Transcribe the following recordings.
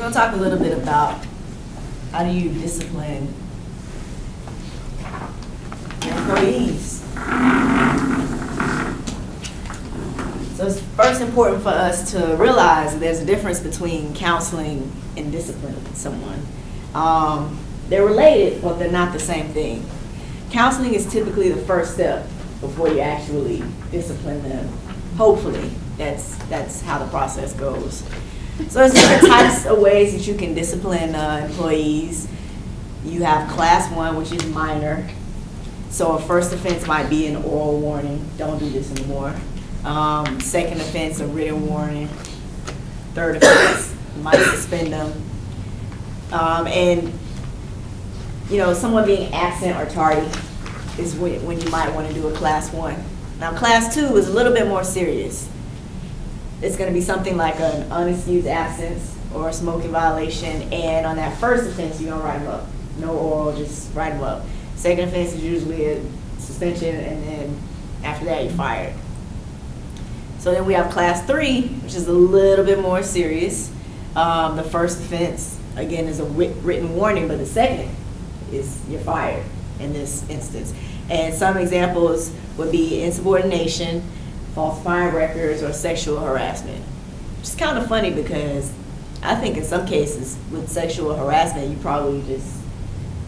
going to talk a little bit about how do you discipline your employees. So it's first important for us to realize that there's a difference between counseling and disciplining someone. They're related, but they're not the same thing. Counseling is typically the first step before you actually discipline them. Hopefully, that's how the process goes. So there's different types of ways that you can discipline employees. You have class 1, which is minor. So a first offense might be an oral warning, don't do this anymore. Second offense, a written warning. Third offense, you might suspend them. And someone being absent or tardy is when you might want to do a class 1. Now class 2 is a little bit more serious. It's going to be something like an unexcused absence or a smoking violation, and on that first offense, you're going to write them up. No oral, just write them up. Second offense is usually a suspension, and then after that, you're fired. So then we have class 3, which is a little bit more serious. The first offense, again, is a written warning, but the second is you're fired in this instance. And some examples would be insubordination, falsifying records, or sexual harassment. Which is kind of funny because I think in some cases with sexual harassment, you probably just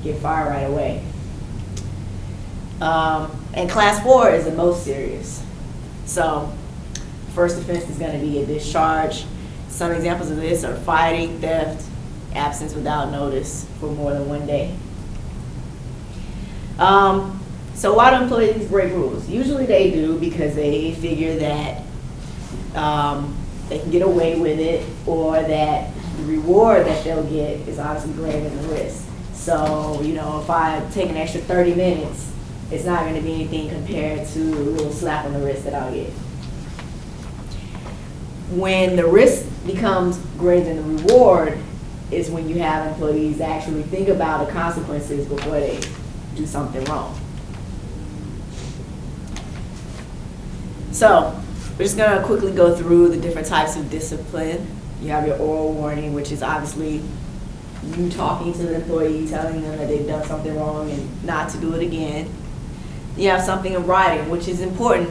get fired right away. And class 4 is the most serious. So first offense is going to be a discharge. Some examples of this are fighting, theft, absence without notice for more than 1 day. So why do employees break rules? Usually they do because they figure that they can get away with it, or that the reward that they'll get is obviously greater than the risk. So, if I take an extra 30 minutes, it's not going to be anything compared to a little slap on the wrist that I'll get. When the risk becomes greater than the reward is when you have employees actually think about the consequences before they do something wrong. So we're just going to quickly go through the different types of discipline. You have your oral warning, which is obviously you talking to the employee, telling them that they've done something wrong and not to do it again. You have something in writing, which is important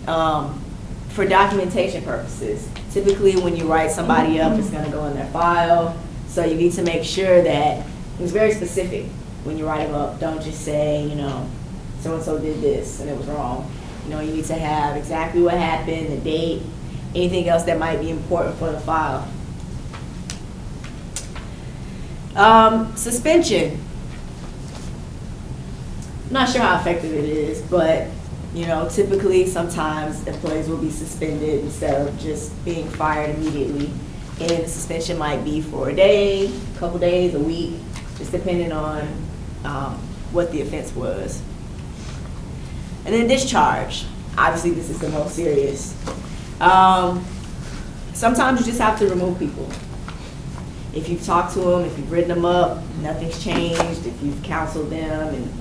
for documentation purposes. Typically when you write somebody up, it's going to go in their file. So you need to make sure that it's very specific when you write them up. Don't just say, so-and-so did this and it was wrong. You need to have exactly what happened, the date, anything else that might be important for the file. Suspension. I'm not sure how effective it is, but typically sometimes employees will be suspended instead of just being fired immediately. And the suspension might be for a day, a couple days, a week, just depending on what the offense was. And then discharge. Obviously, this is the most serious. Sometimes you just have to remove people. If you've talked to them, if you've written them up, nothing's changed. If you've counseled them and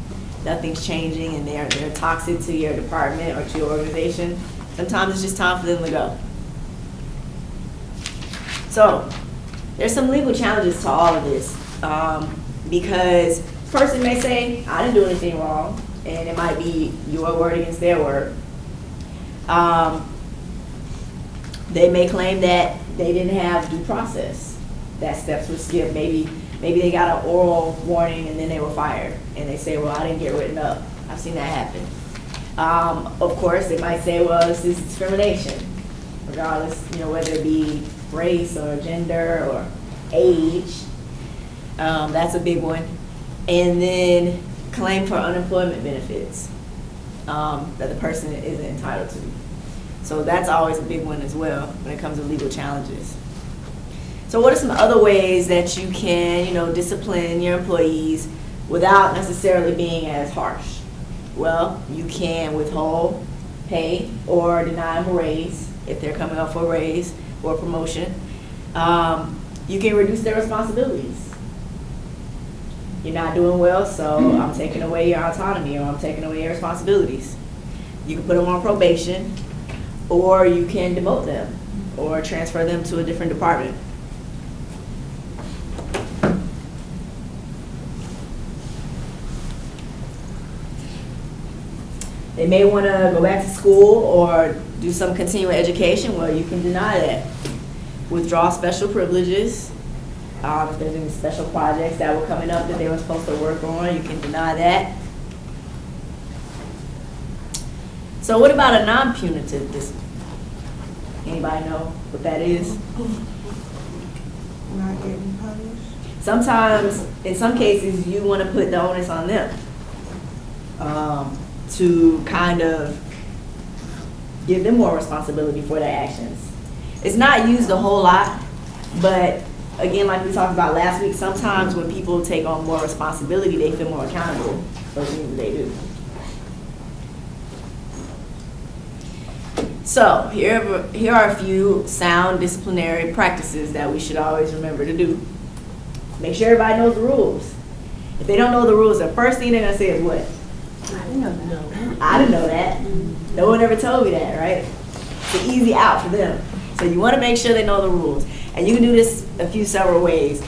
nothing's changing and they're toxic to your department or to your organization, sometimes it's just time for them to go. So there's some legal challenges to all of this because the person may say, I didn't do anything wrong, and it might be your word against their word. They may claim that they didn't have due process, that steps were skipped. Maybe they got an oral warning and then they were fired, and they say, well, I didn't get written up. I've seen that happen. Of course, they might say, well, this is discrimination, regardless, whether it be race or gender or age. That's a big one. And then claim for unemployment benefits that the person isn't entitled to. So that's always a big one as well when it comes to legal challenges. So what are some other ways that you can, discipline your employees without necessarily being as harsh? Well, you can withhold pay or deny them a raise if they're coming up for a raise or a promotion. You can reduce their responsibilities. You're not doing well, so I'm taking away your autonomy, or I'm taking away your responsibilities. You can put them on probation, or you can demote them or transfer them to a different department. They may want to go back to school or do some continuing education. Well, you can deny that. Withdraw special privileges. If there's any special projects that were coming up that they were supposed to work on, you can deny that. So what about a non-punitive discipline? Anybody know what that is? Not getting punished. Sometimes, in some cases, you want to put the onus on them to kind of give them more responsibility for their actions. It's not used a whole lot, but again, like we talked about last week, sometimes when people take on more responsibility, they feel more accountable for the things that they do. So here are a few sound disciplinary practices that we should always remember to do. Make sure everybody knows the rules. If they don't know the rules, the first thing they're going to say is what? I didn't know that. I didn't know that. No one ever told me that, right? It's an easy out for them. So you want to make sure they know the rules. And you can do this several ways.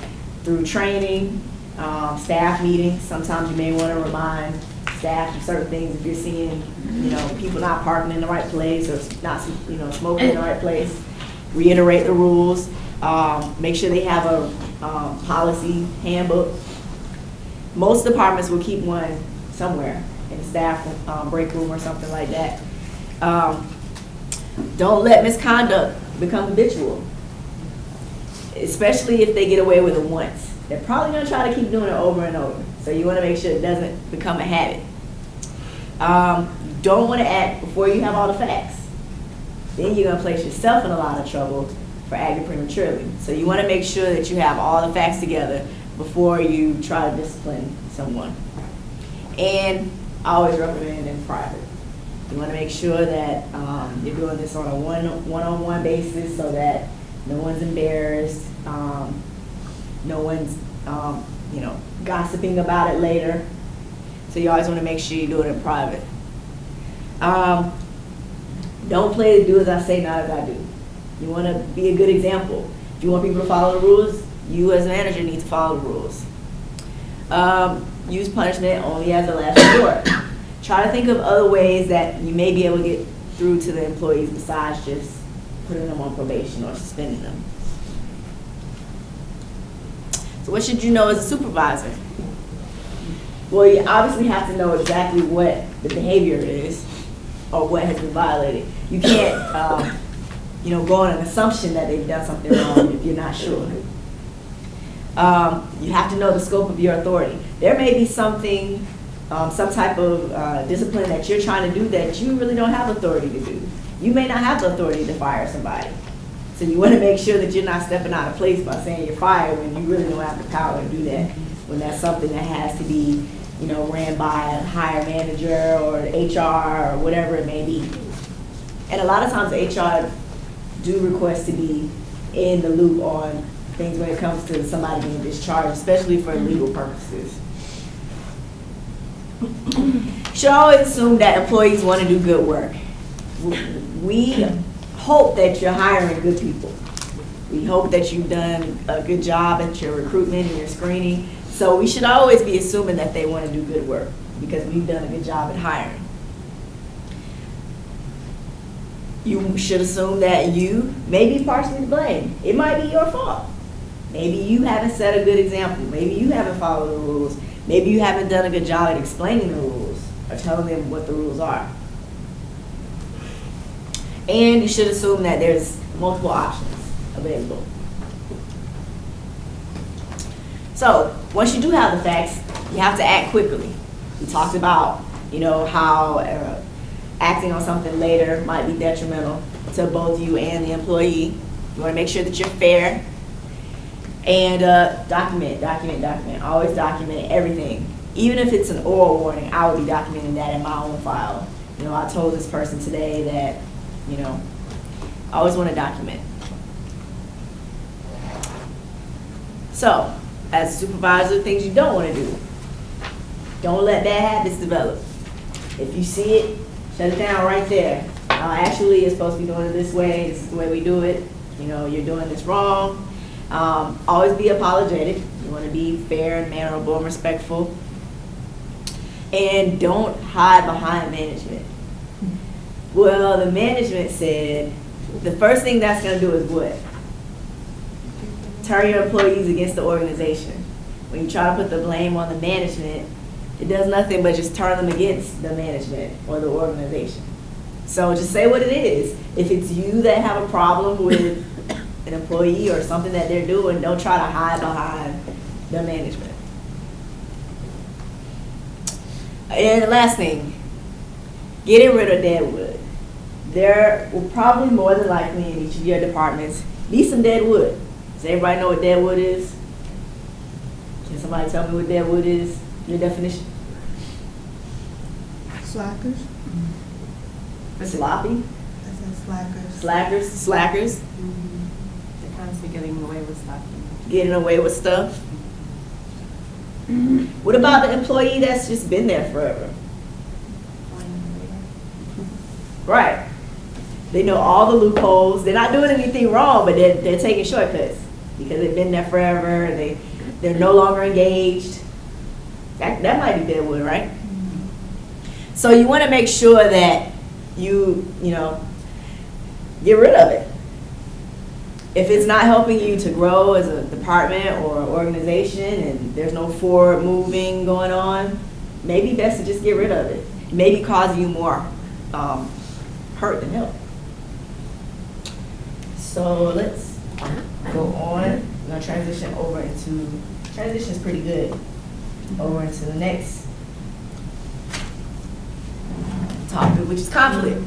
Through training, staff meetings. Sometimes you may want to remind staff of certain things if you're seeing, people not parking in the right place or not, smoking in the right place. Reiterate the rules. Make sure they have a policy handbook. Most departments will keep one somewhere in the staff break room or something like that. Don't let misconduct become habitual, especially if they get away with it once. They're probably going to try to keep doing it over and over. So you want to make sure it doesn't become a habit. Don't want to act before you have all the facts. Then you're going to place yourself in a lot of trouble for acting prematurely. So you want to make sure that you have all the facts together before you try to discipline someone. And I always recommend in private. You want to make sure that you're doing this on a one-on-one basis so that no one's embarrassed, no one's gossiping about it later. So you always want to make sure you do it in private. Don't play the do as I say, not as I do. You want to be a good example. If you want people to follow the rules, you as a manager need to follow the rules. Use punishment only as a last resort. Try to think of other ways that you may be able to get through to the employees besides just putting them on probation or suspending them. So what should you know as a supervisor? Well, you obviously have to know exactly what the behavior is or what has been violated. You can't, go on an assumption that they've done something wrong if you're not sure. You have to know the scope of your authority. There may be something, some type of discipline that you're trying to do that you really don't have authority to do. You may not have the authority to fire somebody. So you want to make sure that you're not stepping out of place by saying you're fired when you really don't have the power to do that. When that's something that has to be, ran by a higher manager or HR or whatever it may be. And a lot of times HR do request to be in the loop on things when it comes to somebody being discharged, especially for legal purposes. You should always assume that employees want to do good work. We hope that you're hiring good people. We hope that you've done a good job at your recruitment and your screening. So we should always be assuming that they want to do good work because we've done a good job at hiring. You should assume that you may be partially to blame. It might be your fault. Maybe you haven't set a good example. Maybe you haven't followed the rules. Maybe you haven't done a good job at explaining the rules or telling them what the rules are. And you should assume that there's multiple options available. So once you do have the facts, you have to act quickly. We talked about, how acting on something later might be detrimental to both you and the employee. You want to make sure that you're fair. And document. Always document everything. Even if it's an oral warning, I would be documenting that in my own file. I told this person today that, I always want to document. So, as a supervisor, things you don't want to do. Don't let bad habits develop. If you see it, shut it down right there. Actually, you're supposed to be doing it this way. This is the way we do it. You're doing this wrong. Always be apologetic. You want to be fair and mannerable and respectful. And don't hide behind management. Well, the management said the first thing that's going to do is what? Turn your employees against the organization. When you try to put the blame on the management, it does nothing but just turn them against the management or the organization. So just say what it is. If it's you that have a problem with an employee or something that they're doing, don't try to hide behind the management. And the last thing, getting rid of Deadwood. There will probably more than likely in each of your departments be some Deadwood. Does everybody know what Deadwood is? Can somebody tell me what Deadwood is? Your definition? Slackers. Sloppy? I said slackers. Slackers? Slackers? They're constantly getting away with stuff. Getting away with stuff? What about the employee that's just been there forever? Right. They know all the loopholes. They're not doing anything wrong, but they're taking shortcuts because they've been there forever. They're no longer engaged. That might be Deadwood, right? So you want to make sure that you get rid of it. If it's not helping you to grow as a department or organization and there's no forward moving going on, maybe best to just get rid of it. It may be causing you more hurt than help. So let's go on. I'm going to transition over into, transition's pretty good, over into the next topic, which is conflict.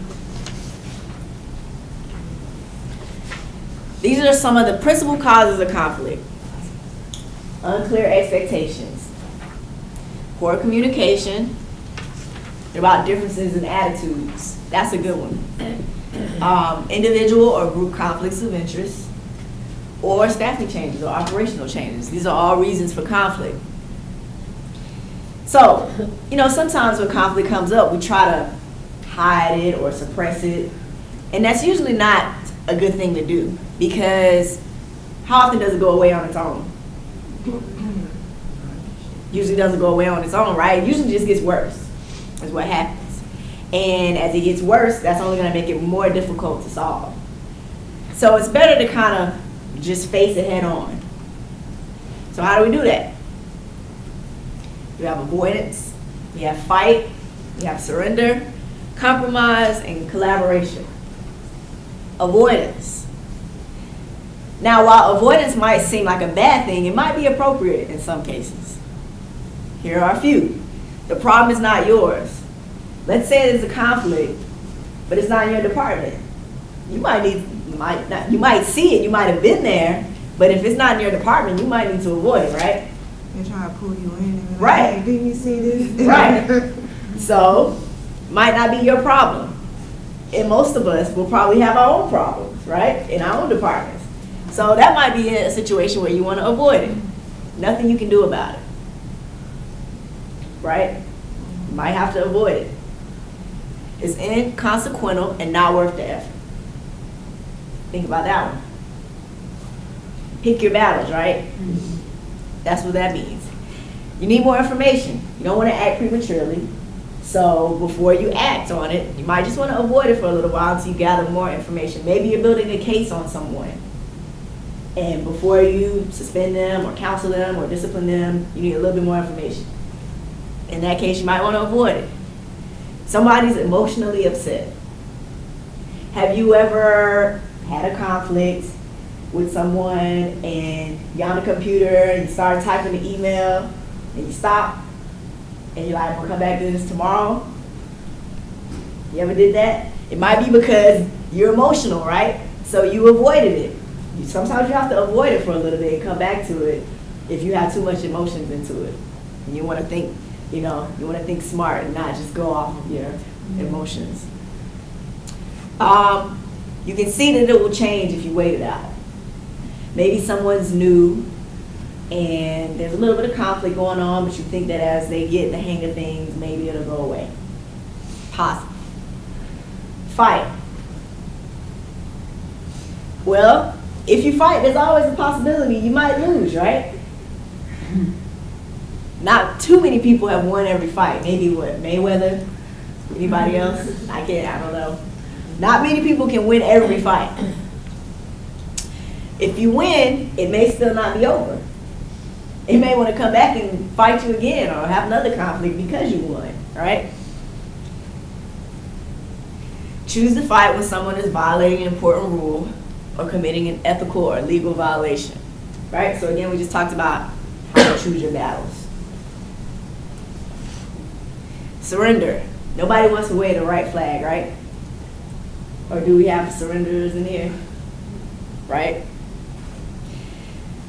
These are some of the principal causes of conflict. Unclear expectations, poor communication, about differences in attitudes. That's a good one. Individual or group conflicts of interest, or staffing changes or operational changes. These are all reasons for conflict. So, sometimes when conflict comes up, we try to hide it or suppress it. And that's usually not a good thing to do, because how often does it go away on its own? Usually doesn't go away on its own, right? It usually just gets worse, is what happens. And as it gets worse, that's only going to make it more difficult to solve. So it's better to kind of just face it head on. So how do we do that? You have avoidance, you have fight, you have surrender, compromise, and collaboration. Avoidance. Now, while avoidance might seem like a bad thing, it might be appropriate in some cases. Here are a few. The problem is not yours. Let's say there's a conflict, but it's not in your department. You might see it, you might have been there, but if it's not in your department, you might need to avoid it, right? They're trying to pull you in and be like, Right. hey, didn't you see this? Right. So, might not be your problem. And most of us will probably have our own problems, right? In our own departments. So that might be a situation where you want to avoid it. Nothing you can do about it. Right? You might have to avoid it. It's inconsequential and not worth the effort. Think about that one. Pick your battles, right? That's what that means. You need more information. You don't want to act prematurely. So before you act on it, you might just want to avoid it for a little while until you gather more information. Maybe you're building a case on someone. And before you suspend them or counsel them or discipline them, you need a little bit more information. In that case, you might want to avoid it. Somebody's emotionally upset. Have you ever had a conflict with someone and you're on the computer and you start typing the email and you stop and you're like, we'll come back to this tomorrow? You ever did that? It might be because you're emotional, right? So you avoided it. Sometimes you have to avoid it for a little bit and come back to it if you have too much emotions into it. And you want to think, you want to think smart and not just go off of your emotions. You can see that it will change if you wait it out. Maybe someone's new and there's a little bit of conflict going on, but you think that as they get the hang of things, maybe it'll go away. Possible. Fight. Well, if you fight, there's always a possibility you might lose, right? Not too many people have won every fight. Maybe what, Mayweather? Anybody else? I don't know. Not many people can win every fight. If you win, it may still not be over. It may want to come back and fight you again or have another conflict because you won, right? Choose to fight when someone is violating an important rule or committing an ethical or legal violation, right? So again, we just talked about how to choose your battles. Surrender. Nobody wants to wave the right flag, right? Or do we have surrenderers in here? Right?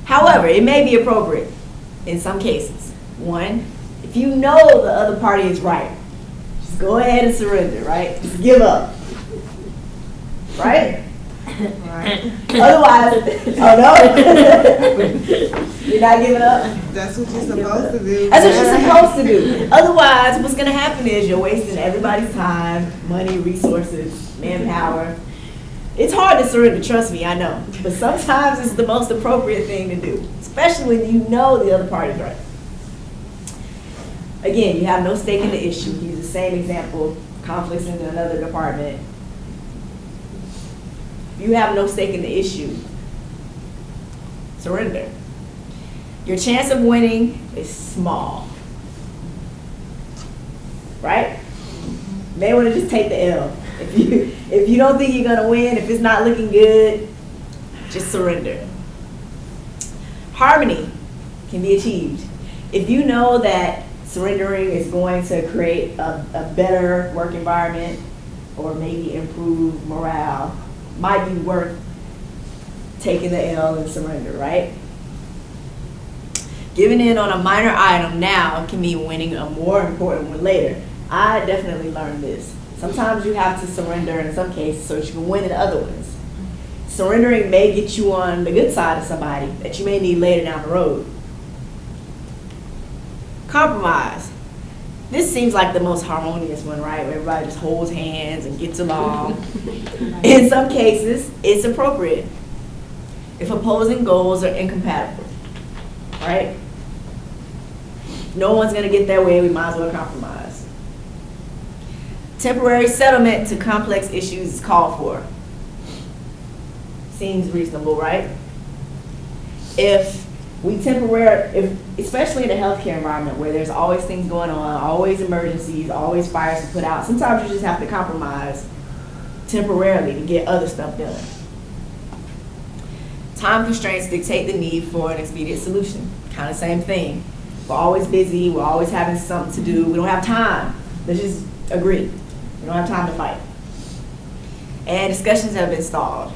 However, it may be appropriate in some cases. One, if you know the other party is right, just go ahead and surrender, right? Just give up. Right? Right. Otherwise, oh no? You're not giving up? That's what you're supposed to do. That's what you're supposed to do. Otherwise, what's going to happen is you're wasting everybody's time, money, resources, manpower. It's hard to surrender, trust me, I know. But sometimes it's the most appropriate thing to do, especially when you know the other party's right. Again, you have no stake in the issue. Use the same example, conflicts in another department. You have no stake in the issue. Surrender. Your chance of winning is small. Right? You may want to just take the L. If you don't think you're gonna win, if it's not looking good, just surrender. Harmony can be achieved. If you know that surrendering is going to create a better work environment or maybe improve morale, might be worth taking the L and surrender, right? Giving in on a minor item now can mean winning a more important one later. I definitely learned this. Sometimes you have to surrender in some cases so that you can win in other ones. Surrendering may get you on the good side of somebody that you may need later down the road. Compromise. This seems like the most harmonious one, right? Where everybody just holds hands and gets along. In some cases, it's appropriate if opposing goals are incompatible, right? No one's gonna get their way, we might as well compromise. Temporary settlement to complex issues is called for. Seems reasonable, right? If we especially in a healthcare environment where there's always things going on, always emergencies, always fires to put out, sometimes you just have to compromise temporarily to get other stuff done. Time constraints dictate the need for an expedient solution. Kind of same thing. We're always busy, we're always having something to do, we don't have time. Let's just agree. We don't have time to fight. And discussions have been stalled.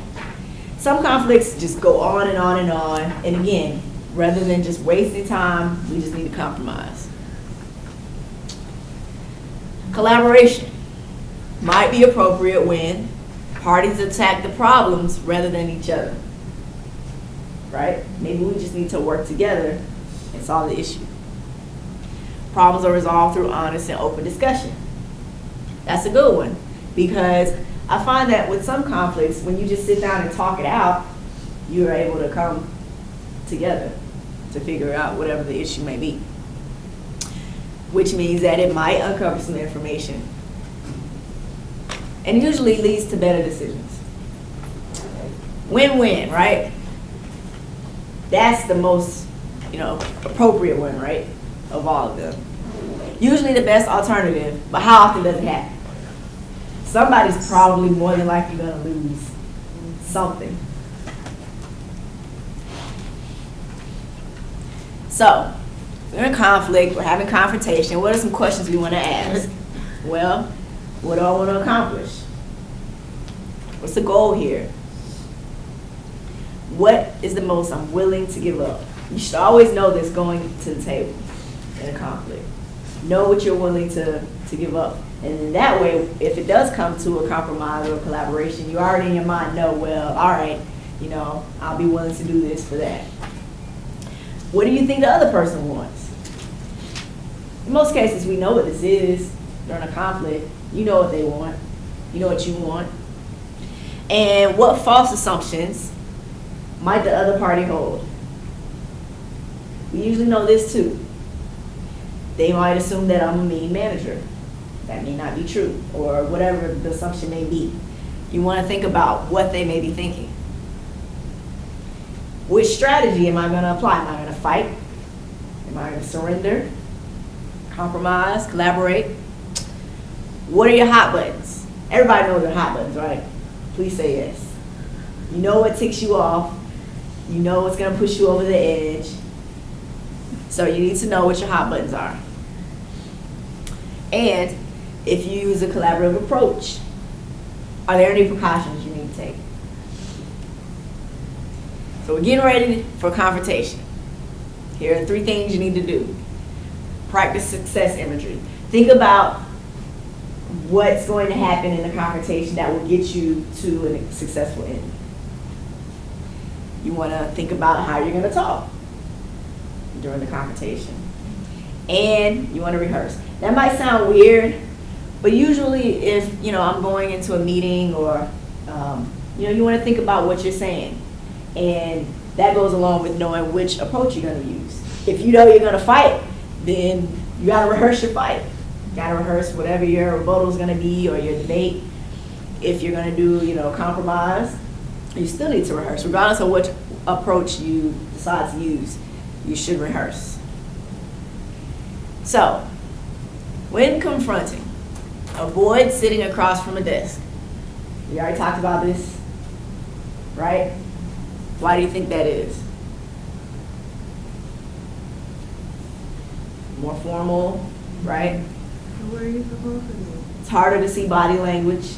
Some conflicts just go on and on and on, and again, rather than just wasting time, we just need to compromise. Collaboration might be appropriate when parties attack the problems rather than each other, right? Maybe we just need to work together and solve the issue. Problems are resolved through honest and open discussion. That's a good one, because I find that with some conflicts, when you just sit down and talk it out, you're able to come together to figure out whatever the issue may be. Which means that it might uncover some information and usually leads to better decisions. Win-win, right? That's the most, appropriate one, right? Of all of them. Usually the best alternative, but how often does it happen? Somebody's probably more than likely gonna lose something. So, we're in conflict, we're having confrontation. What are some questions we wanna ask? Well, what do I wanna accomplish? What's the goal here? What is the most I'm willing to give up? You should always know this going to the table in a conflict. Know what you're willing to give up. And in that way, if it does come to a compromise or a collaboration, you already in your mind know, well, all right, I'll be willing to do this for that. What do you think the other person wants? In most cases, we know what this is during a conflict. You know what they want. You know what you want. And what false assumptions might the other party hold? We usually know this too. They might assume that I'm a mean manager. That may not be true, or whatever the assumption may be. You want to think about what they may be thinking. Which strategy am I going to apply? Am I going to fight? Am I going to surrender? Compromise? Collaborate? What are your hot buttons? Everybody knows their hot buttons, right? Please say yes. You know what ticks you off. You know what's going to push you over the edge. So you need to know what your hot buttons are. And if you use a collaborative approach, are there any precautions you need to take? So we're getting ready for confrontation. Here are 3 things you need to do. Practice success imagery. Think about what's going to happen in the confrontation that will get you to a successful end. You want to think about how you're going to talk during the confrontation. And you want to rehearse. That might sound weird, but usually if, I'm going into a meeting or, you want to think about what you're saying. And that goes along with knowing which approach you're going to use. If you know you're going to fight, then you got to rehearse your fight. You got to rehearse whatever your rebuttal is going to be or your debate. If you're going to do, compromise, you still need to rehearse. Regardless of which approach you decide to use, you should rehearse. So, when confronting, avoid sitting across from a desk. We already talked about this, right? Why do you think that is? More formal, right? What are you supposed to do? It's harder to see body language,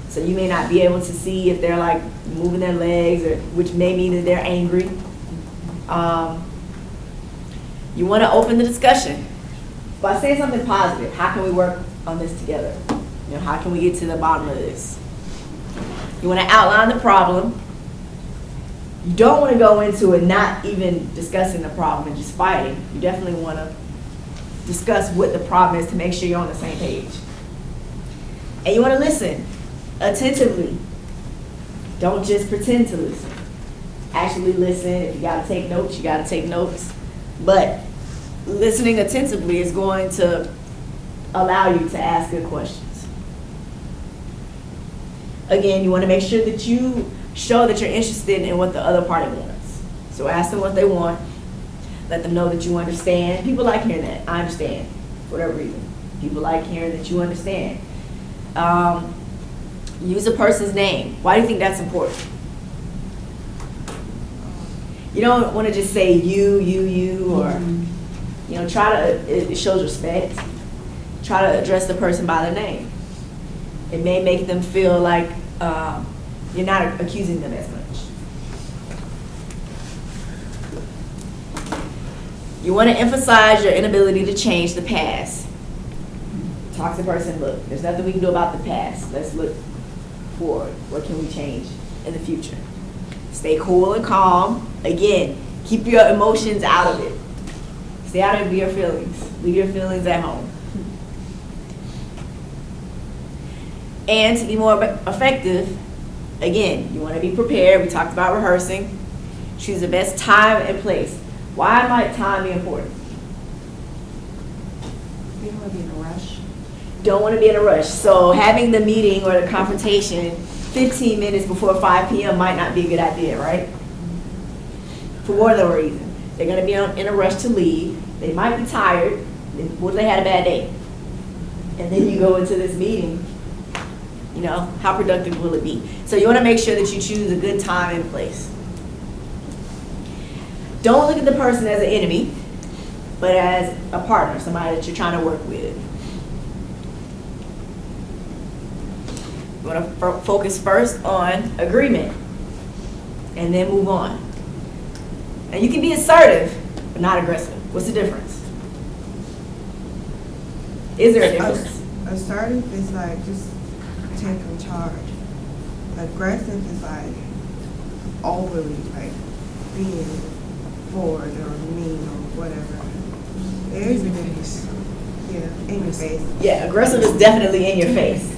so you may not be able to see if they're like moving their legs, or which may mean that they're angry. You want to open the discussion by saying something positive. How can we work on this together? How can we get to the bottom of this? You want to outline the problem. You don't want to go into it not even discussing the problem and just fighting. You definitely want to discuss what the problem is to make sure you're on the same page. And you want to listen attentively. Don't just pretend to listen. Actually listen. If you got to take notes, you got to take notes. But listening attentively is going to allow you to ask good questions. Again, you want to make sure that you show that you're interested in what the other party wants. So ask them what they want. Let them know that you understand. People like hearing that. I understand, for whatever reason. People like hearing that you understand. Use a person's name. Why do you think that's important? You don't want to just say you, or, try to, it shows respect. Try to address the person by their name. It may make them feel like you're not accusing them as much. You want to emphasize your inability to change the past. Talk to the person, look, there's nothing we can do about the past. Let's look forward. What can we change in the future? Stay cool and calm. Again, keep your emotions out of it. Stay out of your feelings. Leave your feelings at home. And to be more effective, again, you want to be prepared. We talked about rehearsing. Choose the best time and place. Why might time be important? You don't want to be in a rush. Don't want to be in a rush. So having the meeting or the confrontation 15 minutes before 5 p.m. might not be a good idea, right? For whatever reason. They're going to be in a rush to leave. They might be tired. What if they had a bad day? And then you go into this meeting. How productive will it be? So you want to make sure that you choose a good time and place. Don't look at the person as an enemy, but as a partner, somebody that you're trying to work with. You want to focus first on agreement and then move on. And you can be assertive, but not aggressive. What's the difference? Is there a difference? Assertive is like just taking charge. Aggressive is like overly like being forward or mean or whatever. There's a difference. Yeah, in your face. Yeah, aggressive is definitely in your face.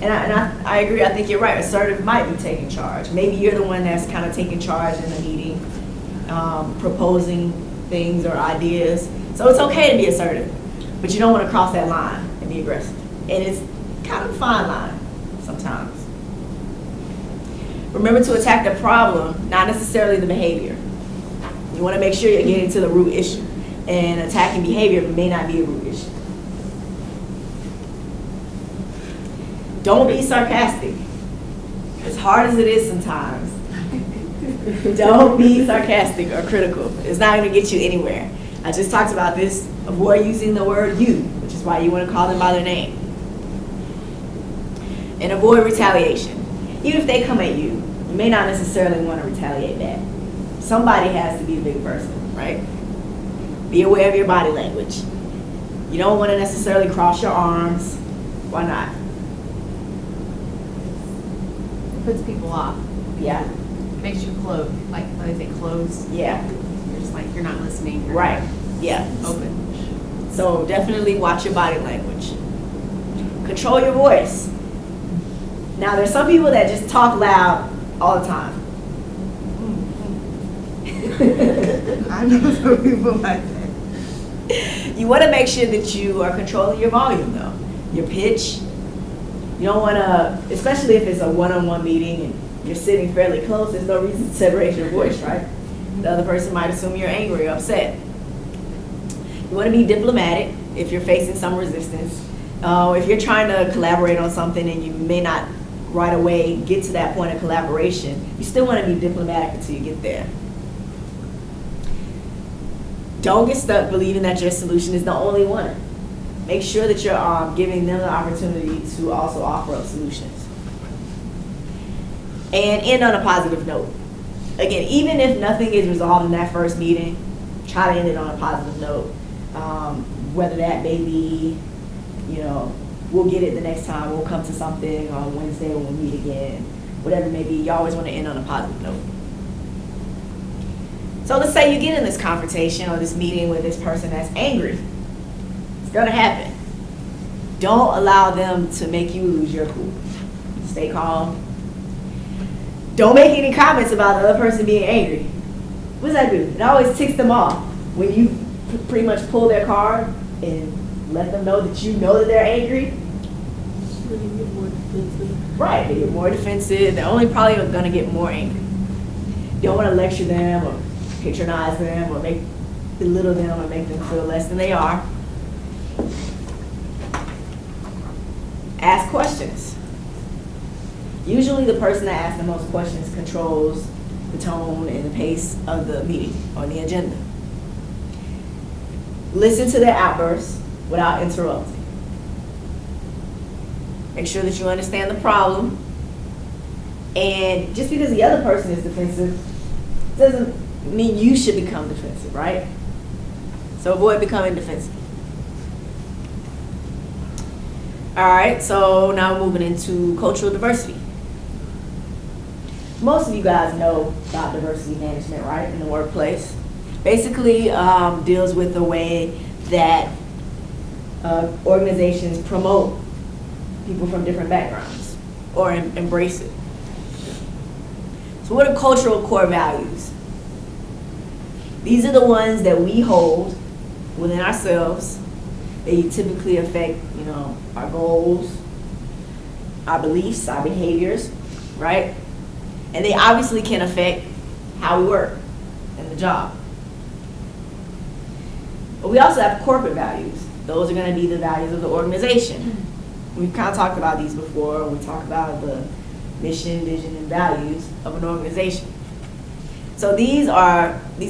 And I agree. I think you're right. Assertive might be taking charge. Maybe you're the one that's kind of taking charge in the meeting, proposing things or ideas. So it's okay to be assertive, but you don't want to cross that line and be aggressive. And it's kind of a fine line sometimes. Remember to attack the problem, not necessarily the behavior. You want to make sure you're getting to the root issue. And attacking behavior may not be a root issue. Don't be sarcastic. As hard as it is sometimes, don't be sarcastic or critical. It's not going to get you anywhere. I just talked about this. Avoid using the word you, which is why you want to call them by their name. And avoid retaliation. Even if they come at you, you may not necessarily want to retaliate back. Somebody has to be the big person, right? Be aware of your body language. You don't want to necessarily cross your arms. Why not? It puts people off. Yeah. Makes you close, like when they say close. Yeah. You're just like, you're not listening. You're Right. Yeah. open. So definitely watch your body language. Control your voice. Now there's some people that just talk loud all the time. I know some people like that. You want to make sure that you are controlling your volume though. Your pitch. You don't want to, especially if it's a one-on-one meeting and you're sitting fairly close, there's no reason to separate your voice, right? The other person might assume you're angry or upset. You want to be diplomatic if you're facing some resistance. If you're trying to collaborate on something and you may not right away get to that point of collaboration, you still want to be diplomatic until you get there. Don't get stuck believing that your solution is the only one. Make sure that you're giving them the opportunity to also offer up solutions. And end on a positive note. Again, even if nothing is resolved in that first meeting, try to end it on a positive note. Whether that may be, we'll get it the next time, we'll come to something on Wednesday when we meet again. Whatever it may be, you always want to end on a positive note. So let's say you get in this confrontation or this meeting with this person that's angry. It's going to happen. Don't allow them to make you lose your cool. Stay calm. Don't make any comments about the other person being angry. What does that do? It always ticks them off when you pretty much pull their card and let them know that you know that they're angry. Right, they get more defensive. They're only probably going to get more angry. You don't want to lecture them or patronize them or belittle them or make them feel less than they are. Ask questions. Usually the person that asks the most questions controls the tone and the pace of the meeting or the agenda. Listen to their outbursts without interrupting. Make sure that you understand the problem. And just because the other person is defensive doesn't mean you should become defensive, right? So avoid becoming defensive. All right, so now we're moving into cultural diversity. Most of you guys know about diversity management, right, in the workplace. Basically deals with the way that organizations promote people from different backgrounds or embrace it. So what are cultural core values? These are the ones that we hold within ourselves. They typically affect, our goals, our beliefs, our behaviors, right? And they obviously can affect how we work in the job. But we also have corporate values. Those are going to be the values of the organization. We've kind of talked about these before. We talk about the mission, vision, and values of an organization. So these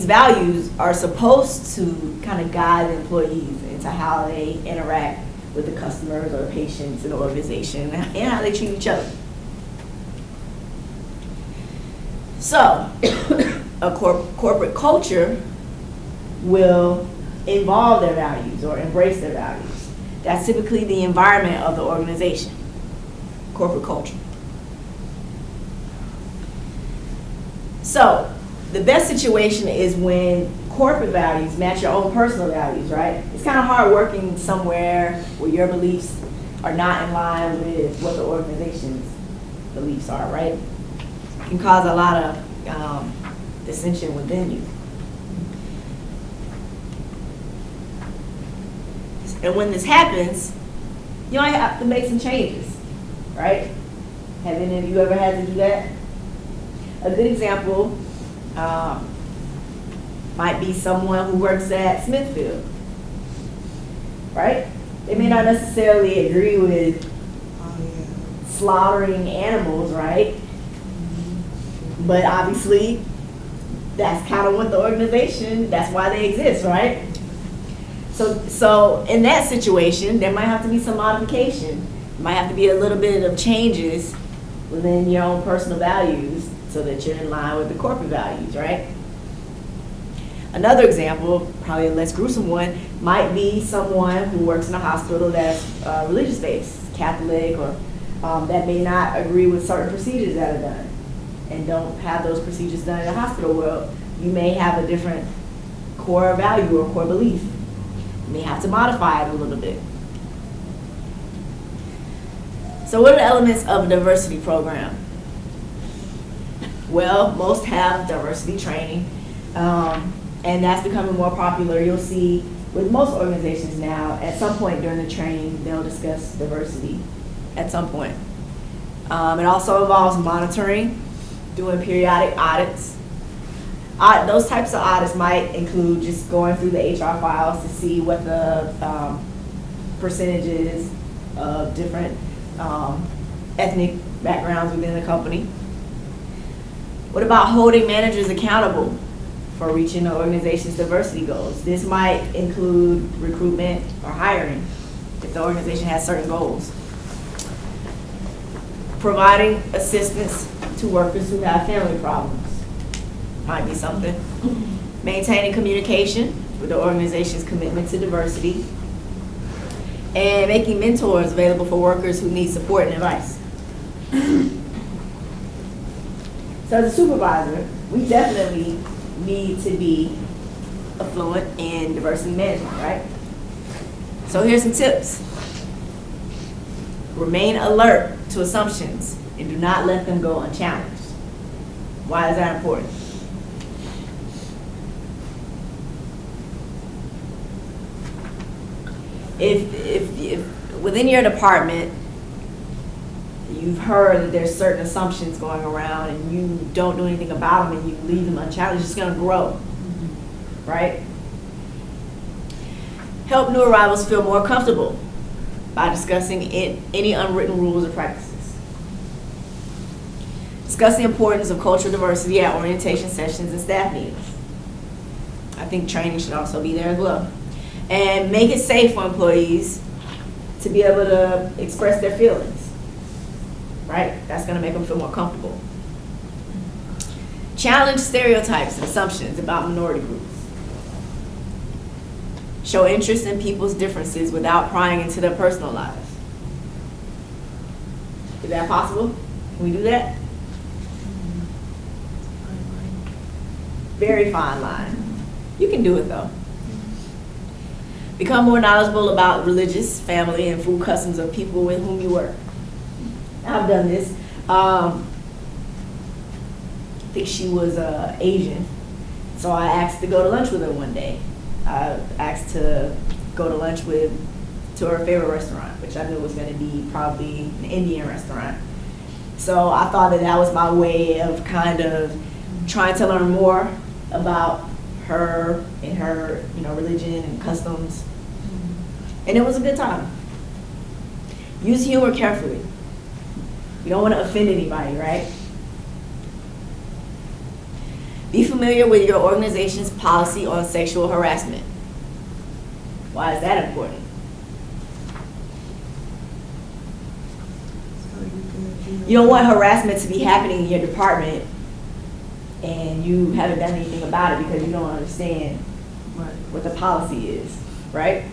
values are supposed to kind of guide the employees into how they interact with the customers or the patients in the organization and how they treat each other. So a corporate culture will involve their values or embrace their values. That's typically the environment of the organization, corporate culture. So the best situation is when corporate values match your own personal values, right? It's kind of hard working somewhere where your beliefs are not in line with what the organization's beliefs are, right? It can cause a lot of dissension within you. And when this happens, you might have to make some changes, right? Have any of you ever had to do that? A good example might be someone who works at Smithfield, right? They may not necessarily agree with Oh, yeah. slaughtering animals, right? But obviously, that's kind of what the organization, that's why they exist, right? So in that situation, there might have to be some modification. Might have to be a little bit of changes within your own personal values so that you're in line with the corporate values, right? Another example, probably a less gruesome one, might be someone who works in a hospital that's religious-based, Catholic, or that may not agree with certain procedures that are done and don't have those procedures done in the hospital. Well, you may have a different core value or core belief. You may have to modify it a little bit. So what are the elements of a diversity program? Well, most have diversity training, and that's becoming more popular. You'll see with most organizations now, at some point during the training, they'll discuss diversity at some point. It also involves monitoring, doing periodic audits. Those types of audits might include just going through the HR files to see what the percentages of different ethnic backgrounds within the company. What about holding managers accountable for reaching the organization's diversity goals? This might include recruitment or hiring if the organization has certain goals. Providing assistance to workers who have family problems might be something. Maintaining communication with the organization's commitment to diversity. And making mentors available for workers who need support and advice. So as a supervisor, we definitely need to be affluent in diversity management, right? So here's some tips. Remain alert to assumptions and do not let them go unchallenged. Why is that important? If within your department you've heard that there's certain assumptions going around and you don't do anything about them and you leave them unchallenged, it's going to grow, right? Help new arrivals feel more comfortable by discussing any unwritten rules or practices. Discuss the importance of cultural diversity at orientation sessions and staff meetings. I think training should also be there as well. And make it safe for employees to be able to express their feelings, right? That's going to make them feel more comfortable. Challenge stereotypes and assumptions about minority groups. Show interest in people's differences without prying into their personal lives. Is that possible? Can we do that? Very fine line. You can do it though. Become more knowledgeable about religious, family, and food customs of people with whom you work. I've done this. I think she was Asian, so I asked to go to lunch with her one day. I asked to go to lunch to her favorite restaurant, which I knew was going to be probably an Indian restaurant. So I thought that was my way of kind of trying to learn more about her and her, religion and customs. And it was a good time. Use humor carefully. You don't want to offend anybody, right? Be familiar with your organization's policy on sexual harassment. Why is that important? You don't want harassment to be happening in your department and you haven't done anything about it because you don't understand what the policy is, right?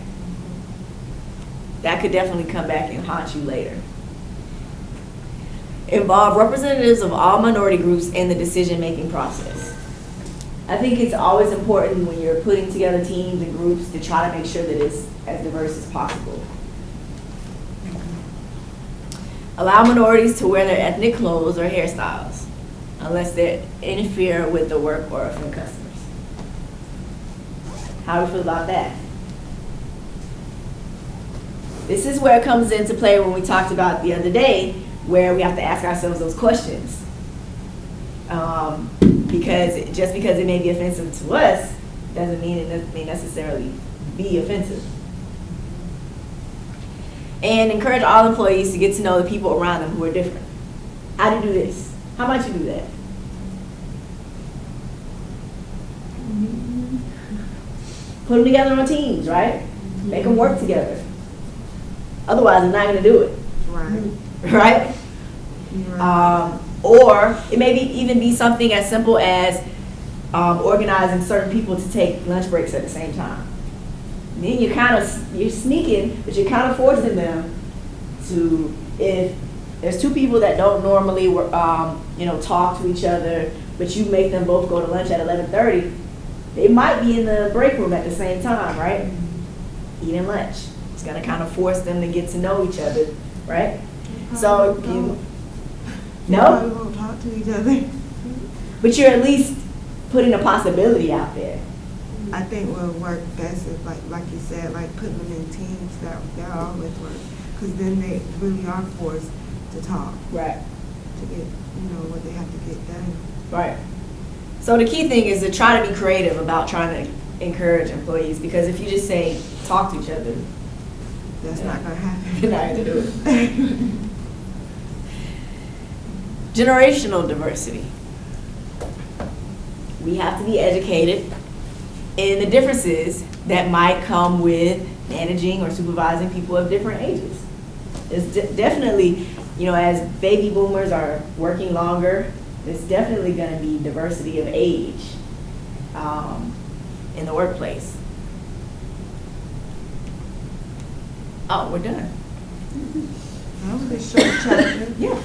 That could definitely come back and haunt you later. Involve representatives of all minority groups in the decision-making process. I think it's always important when you're putting together teams and groups to try to make sure that it's as diverse as possible. Allow minorities to wear their ethnic clothes or hairstyles, unless they interfere with the work or offend customers. How do we feel about that? This is where it comes into play when we talked about the other day, where we have to ask ourselves those questions. Because just because it may be offensive to us, doesn't mean it may necessarily be offensive. And encourage all employees to get to know the people around them who are different. How do you do this? How might you do that? Put them together on teams, right? Make them work together. Otherwise, they're not going to do it. Right. Right? Right. Or it may even be something as simple as organizing certain people to take lunch breaks at the same time. Then you're sneaking, but you're kind of forcing them to, if there's two people that don't normally talk to each other, but you make them both go to lunch at 11:30, they might be in the break room at the same time, right? Eating lunch. It's gonna kind of force them to get to know each other, right? So They probably won't talk to each other. But you're at least putting a possibility out there. I think what would work best is like you said, like putting them in teams that always work, because then they really are forced to talk Right. to get what they have to get done. Right. So the key thing is to try to be creative about trying to encourage employees, because if you just say talk to each other, That's not gonna happen. you're not going to do it. Generational diversity. We have to be educated in the differences that might come with managing or supervising people of different ages. It's definitely, as baby boomers are working longer, there's definitely going to be diversity of age in the workplace. Oh, we're done. That was a short chapter. Yeah.